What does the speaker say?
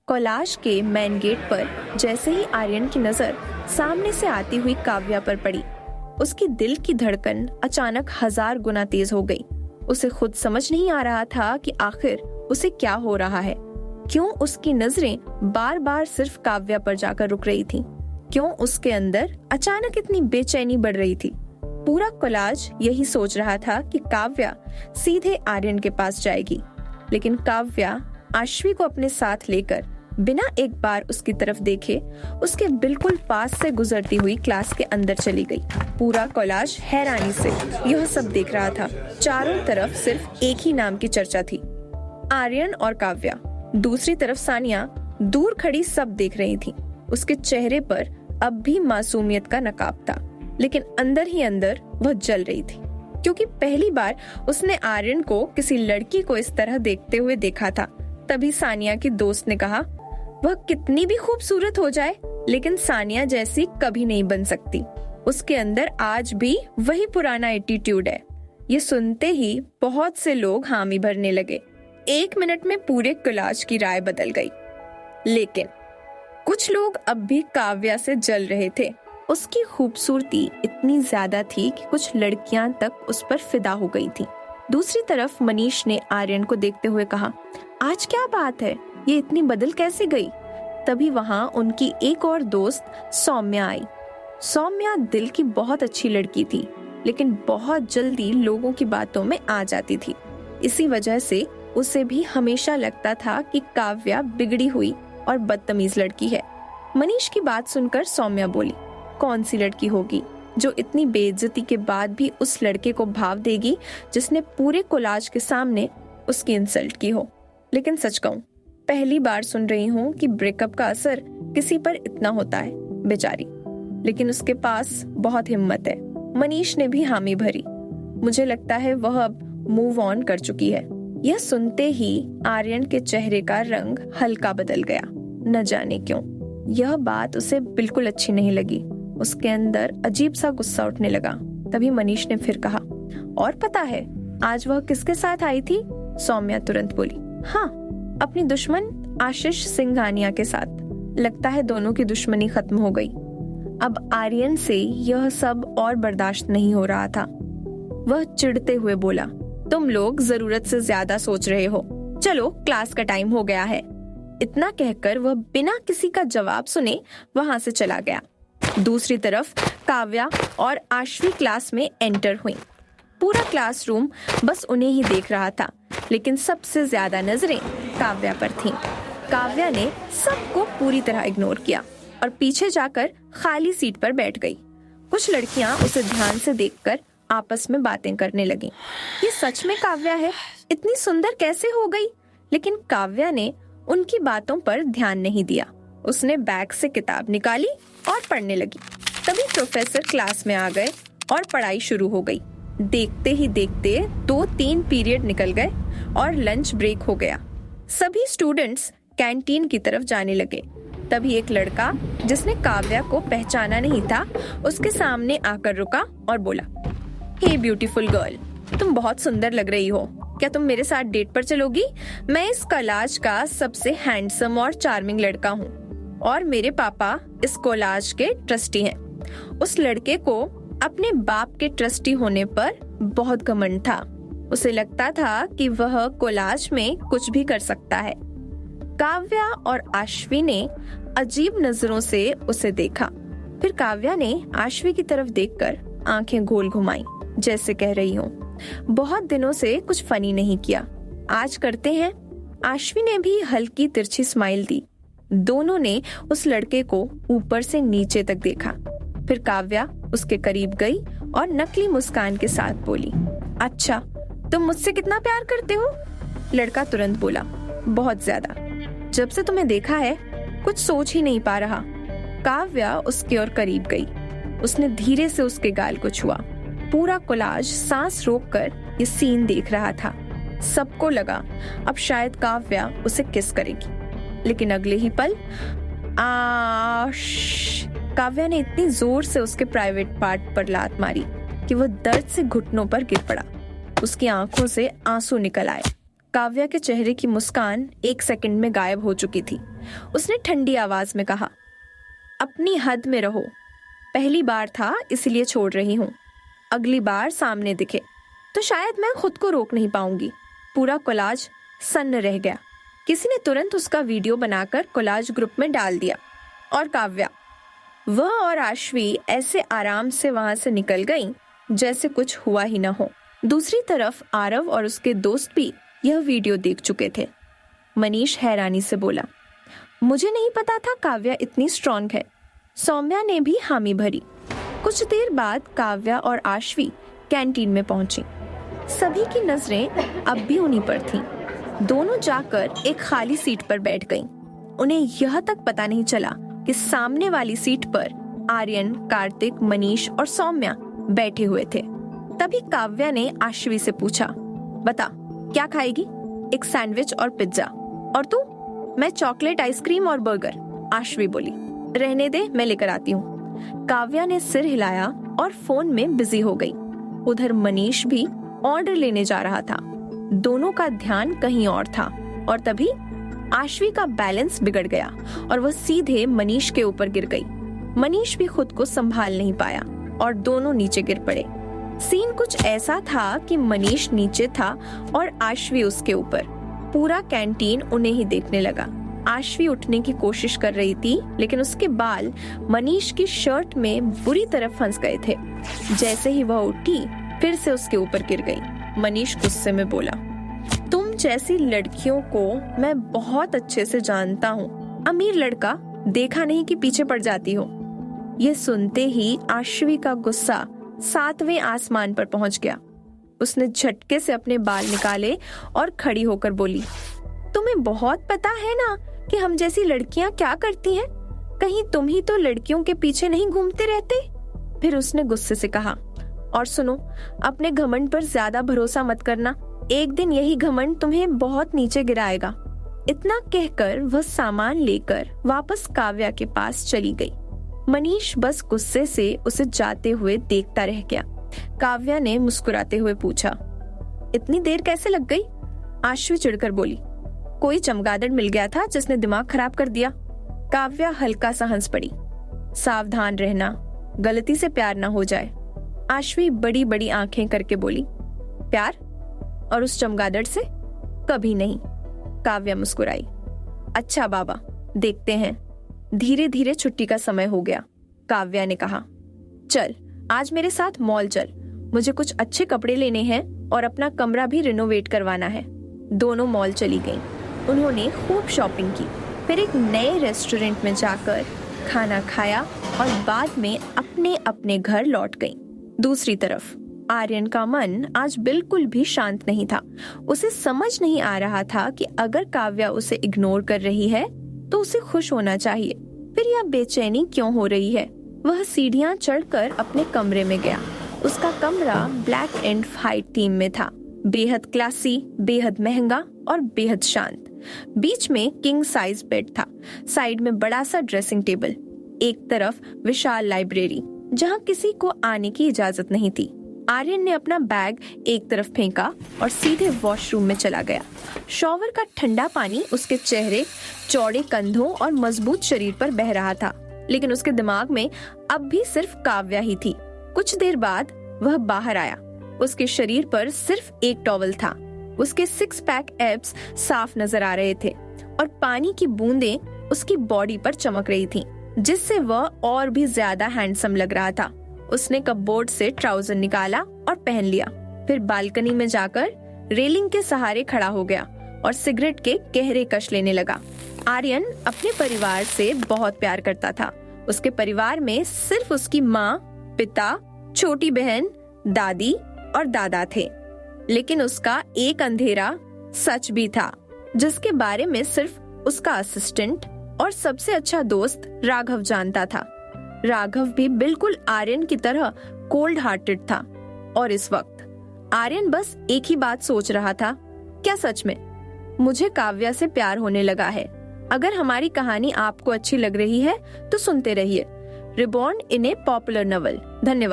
Collage के main gate पर जैसे ही आर्यन की नजर सामने से आती हुई काव्या पर पड़ी, उसकी दिल की धड़कन अचानक 1000 गुना तेज हो गई। उसे खुद समझ नहीं आ रहा था कि आखिर उसे क्या हो रहा है। क्यों उसकी नजरें बार बार सिर्फ काव्या पर जाकर रुक रही थीं? क्यों उसके अंदर अचानक इतनी बेचैनी बढ़ रही थी? पूरा कोलाज यही सोच रहा था कि काव्या सीधे आर्यन के पास जाएगी, लेकिन काव्या आश्वी को अपने साथ लेकर बिना एक बार उसकी तरफ देखे उसके बिल्कुल पास से गुजरती हुई क्लास के अंदर चली गई। पूरा कोलाज हैरानी से यह सब देख रहा था। चारों तरफ सिर्फ एक ही नाम की चर्चा थी, आर्यन और काव्या। दूसरी तरफ सानिया दूर खड़ी सब देख रही थी। उसके चेहरे पर अब भी मासूमियत का नकाब था, लेकिन अंदर ही अंदर वह जल रही थी, क्योंकि पहली बार उसने आर्यन को किसी लड़की को इस तरह देखते हुए देखा था। तभी सानिया की दोस्त ने कहा, वह कितनी भी खूबसूरत हो जाए, लेकिन सानिया जैसी कभी नहीं बन सकती। उसके अंदर आज भी वही पुराना एटीट्यूड है। ये सुनते ही बहुत से लोग हामी भरने लगे। 1 मिनट में पूरे कोलाज की राय बदल गई, लेकिन कुछ लोग अब भी काव्या से जल रहे थे। उसकी खूबसूरती इतनी ज्यादा थी कि कुछ लड़कियां तक उस पर फिदा हो गई थीं। दूसरी तरफ मनीष ने आर्यन को देखते हुए कहा, आज क्या बात है, ये इतनी बदल कैसे गई? तभी वहाँ उनकी एक और दोस्त सौम्या आई। सौम्या दिल की बहुत अच्छी लड़की थी, लेकिन बहुत जल्दी लोगों की बातों में आ जाती थी। इसी वजह से उसे भी हमेशा लगता था कि काव्या बिगड़ी हुई और बदतमीज लड़की है। मनीष की बात सुनकर सौम्या बोली, कौन सी लड़की होगी जो इतनी बेइज्जती के बाद भी उस लड़के को भाव देगी जिसने पूरे कोलाज के सामने उसकी इंसल्ट की हो? लेकिन सच कहूं, पहली बार सुन रही हूँ कि ब्रेकअप का असर किसी पर इतना होता है, बेचारी। लेकिन उसके पास बहुत हिम्मत है। मनीष ने भी हामी भरी। मुझे लगता है वह अब मूव ऑन कर चुकी है। यह सुनते ही आर्यन के चेहरे का रंग हल्का बदल गया। न जाने क्यों यह बात उसे बिल्कुल अच्छी नहीं लगी। उसके अंदर अजीब सा गुस्सा उठने लगा। तभी मनीष ने फिर कहा, और पता है आज वह किसके साथ आई थी? सौम्या तुरंत बोली, हाँ, अपनी दुश्मन आशीष सिंघानिया के साथ। लगता है दोनों की दुश्मनी खत्म हो गई। अब आर्यन से यह सब और बर्दाश्त नहीं हो रहा था। वह चिढ़ते हुए बोला, तुम लोग जरूरत से ज्यादा सोच रहे हो, चलो क्लास का टाइम हो गया है। इतना कहकर वह बिना किसी का जवाब सुने वहां से चला गया। दूसरी तरफ काव्या और आश्वी क्लास में एंटर हुई। पूरा क्लासरूम बस उन्हें ही देख रहा था, लेकिन सबसे ज्यादा नजरें काव्या पर थीं। काव्या ने सबको पूरी तरह इग्नोर किया और पीछे जाकर खाली सीट पर बैठ गई। कुछ लड़कियां उसे ध्यान से देखकर आपस में बातें करने लगीं। ये सच में काव्या है? इतनी सुंदर कैसे हो गई? लेकिन काव्या ने उनकी बातों पर ध्यान नहीं दिया। उसने बैग से किताब निकाली और पढ़ने लगी। तभी प्रोफेसर क्लास में आ गए और पढ़ाई शुरू हो गई। देखते ही देखते 2-3 पीरियड निकल गए और लंच ब्रेक हो गया। सभी स्टूडेंट्स कैंटीन की तरफ जाने लगे। तभी एक लड़का जिसने काव्या को पहचाना नहीं था उसके सामने आकर रुका और बोला, हे ब्यूटीफुल गर्ल, तुम बहुत सुंदर लग रही हो। क्या तुम मेरे साथ डेट पर चलोगी? मैं इस कोलाज का सबसे हैंडसम और चार्मिंग लड़का हूँ और मेरे पापा इस कोलाज के ट्रस्टी हैं। उस लड़के को अपने बाप के ट्रस्टी होने पर बहुत घमंड था। उसे लगता था कि वह कोलाज में कुछ भी कर सकता है। काव्या और आश्वी ने अजीब नजरों से उसे देखा। फिर काव्या ने आश्वी की तरफ देखकर आंखें गोल घुमाई, जैसे कह रही हूँ, बहुत दिनों से कुछ फनी नहीं किया, आज करते हैं। आश्वी ने भी हल्की तिरछी स्माइल दी। दोनों ने उस लड़के को ऊपर से नीचे तक देखा। फिर काव्या उसके करीब गई और नकली मुस्कान के साथ बोली, अच्छा, तुम मुझसे कितना प्यार करते हो? लड़का तुरंत बोला, बहुत ज्यादा। जब से तुम्हें देखा है कुछ सोच ही नहीं पा रहा। काव्या उसके और करीब गई। उसने धीरे से उसके गाल को छुआ। पूरा कोलाज सांस रोककर ये सीन देख रहा था। सबको लगा अब शायद काव्या उसे किस करेगी, लेकिन अगले ही पल काव्या ने इतनी जोर से उसके प्राइवेट पार्ट पर लात मारी कि वह दर्द से घुटनों पर गिर पड़ा। उसकी आंखों से आंसू निकल आए। काव्या के चेहरे की मुस्कान 1 सेकंड में गायब हो चुकी थी। उसने ठंडी आवाज में कहा, अपनी हद में रहो। पहली बार था इसलिए छोड़ रही हूँ। अगली बार सामने दिखे तो शायद मैं खुद को रोक नहीं पाऊंगी। पूरा कोलाज सन्न रह गया। किसी ने तुरंत उसका वीडियो बनाकर कोलाज ग्रुप में डाल दिया और काव्या, वह और आश्वी ऐसे आराम से वहां से निकल गईं जैसे कुछ हुआ ही न हो। दूसरी तरफ आरव और उसके दोस्त भी यह वीडियो देख चुके थे। मनीष हैरानी से बोला, मुझे नहीं पता था काव्या इतनी स्ट्रांग है। सौम्या ने भी हामी भरी। कुछ देर बाद काव्या और आश्वी कैंटीन में पहुंची। सभी की नजरें अब भी उन्हीं पर थीं। दोनों जाकर एक खाली सीट पर बैठ गईं। उन्हें यह तक पता नहीं चला कि सामने वाली सीट पर आर्यन, कार्तिक, मनीष और सौम्या बैठे हुए थे। तभी काव्या ने आश्वी से पूछा, बता क्या खाएगी? एक सैंडविच और पिज्जा। और तू? मैं चॉकलेट आइसक्रीम और बर्गर। आश्वी बोली, रहने दे, मैं लेकर आती हूँ। काव्या ने सिर हिलाया और फोन में बिजी हो गई। उधर मनीष भी ऑर्डर लेने जा रहा था। दोनों का ध्यान कहीं और था और तभी आश्वी का बैलेंस बिगड़ गया और वह सीधे मनीष के ऊपर गिर गई। मनीष भी खुद को संभाल नहीं पाया और दोनों नीचे गिर पड़े। सीन कुछ ऐसा था कि मनीष नीचे था और आश्वी उसके ऊपर। पूरा कैंटीन उन्हें ही देखने लगा। आश्वी उठने की कोशिश कर रही थी लेकिन उसके बाल मनीष की शर्ट में बुरी तरह फंस गए थे। जैसे ही वह उठी फिर से उसके ऊपर गिर गई। मनीष गुस्से में बोला, तुम जैसी लड़कियों को मैं बहुत अच्छे से जानता हूँ। अमीर लड़का देखा नहीं कि पीछे पड़ जाती हो। ये सुनते ही आश्वी का गुस्सा 7वें आसमान पर पहुंच गया। उसने झटके से अपने बाल निकाले और खड़ी होकर बोली, तुम्हें बहुत पता है ना कि हम जैसी लड़कियां क्या करती हैं? कहीं तुम ही तो लड़कियों के पीछे नहीं घूमते रहते? फिर उसने गुस्से से कहा, और सुनो, अपने घमंड पर ज्यादा भरोसा मत करना। एक दिन यही घमंड तुम्हें बहुत नीचे गिराएगा। इतना कहकर वह सामान लेकर वापस काव्या के पास चली गई। मनीष बस गुस्से से उसे जाते हुए देखता रह गया। काव्या ने मुस्कुराते हुए पूछा, इतनी देर कैसे लग गई? आश्वी चिढ़कर बोली, कोई चमगादड़ मिल गया था जिसने दिमाग खराब कर दिया। काव्या हल्का सा हंस पड़ी। सावधान रहना, गलती से प्यार ना हो जाए। आश्वी बड़ी बड़ी आंखें करके बोली, प्यार? और उस चमगादड़ से? कभी नहीं। काव्या मुस्कुराई। अच्छा बाबा, देखते हैं। धीरे धीरे छुट्टी का समय हो गया। काव्या ने कहा, चल आज मेरे साथ मॉल चल। मुझे कुछ अच्छे कपड़े लेने हैं और अपना कमरा भी रिनोवेट करवाना है। दोनों मॉल चली गईं। उन्होंने खूब शॉपिंग की, फिर एक नए रेस्टोरेंट में जाकर खाना खाया और बाद में अपने अपने घर लौट गईं। दूसरी तरफ आर्यन का मन आज बिल्कुल भी शांत नहीं था। उसे समझ नहीं आ रहा था कि अगर काव्या उसे इग्नोर कर रही है तो उसे खुश होना चाहिए, फिर यह बेचैनी क्यों हो रही है। वह सीढ़ियां चढ़कर अपने कमरे में गया। उसका कमरा ब्लैक एंड व्हाइट थीम में था, बेहद क्लासी, बेहद महंगा और बेहद शांत। बीच में किंग साइज बेड था, साइड में बड़ा सा ड्रेसिंग टेबल, एक तरफ विशाल लाइब्रेरी जहाँ किसी को आने की इजाजत नहीं थी। आर्यन ने अपना बैग एक तरफ फेंका और सीधे वॉशरूम में चला गया। शॉवर का ठंडा पानी उसके चेहरे, चौड़े कंधों और मजबूत शरीर पर बह रहा था, लेकिन उसके दिमाग में अब भी सिर्फ काव्या ही थी। कुछ देर बाद वह बाहर आया। उसके शरीर पर सिर्फ एक टॉवल था। उसके 6 पैक एब्स साफ नजर आ रहे थे और पानी की बूंदें उसकी बॉडी पर चमक रही थीं, जिससे वह और भी ज्यादा हैंडसम लग रहा था। उसने कपबोर्ड से ट्राउजर निकाला और पहन लिया, फिर बालकनी में जाकर रेलिंग के सहारे खड़ा हो गया और सिगरेट के गहरे कश लेने लगा। आर्यन अपने परिवार से बहुत प्यार करता था। उसके परिवार में सिर्फ उसकी माँ, पिता, छोटी बहन, दादी और दादा थे, लेकिन उसका एक अंधेरा सच भी था, जिसके बारे में सिर्फ उसका असिस्टेंट और सबसे अच्छा दोस्त राघव जानता था। राघव भी बिल्कुल आर्यन की तरह कोल्ड हार्टेड था और इस वक्त आर्यन बस एक ही बात सोच रहा था, क्या सच में मुझे काव्या से प्यार होने लगा है? अगर हमारी कहानी आपको अच्छी लग रही है तो सुनते रहिए रिबॉर्न इन ए पॉपुलर नॉवेल। धन्यवाद।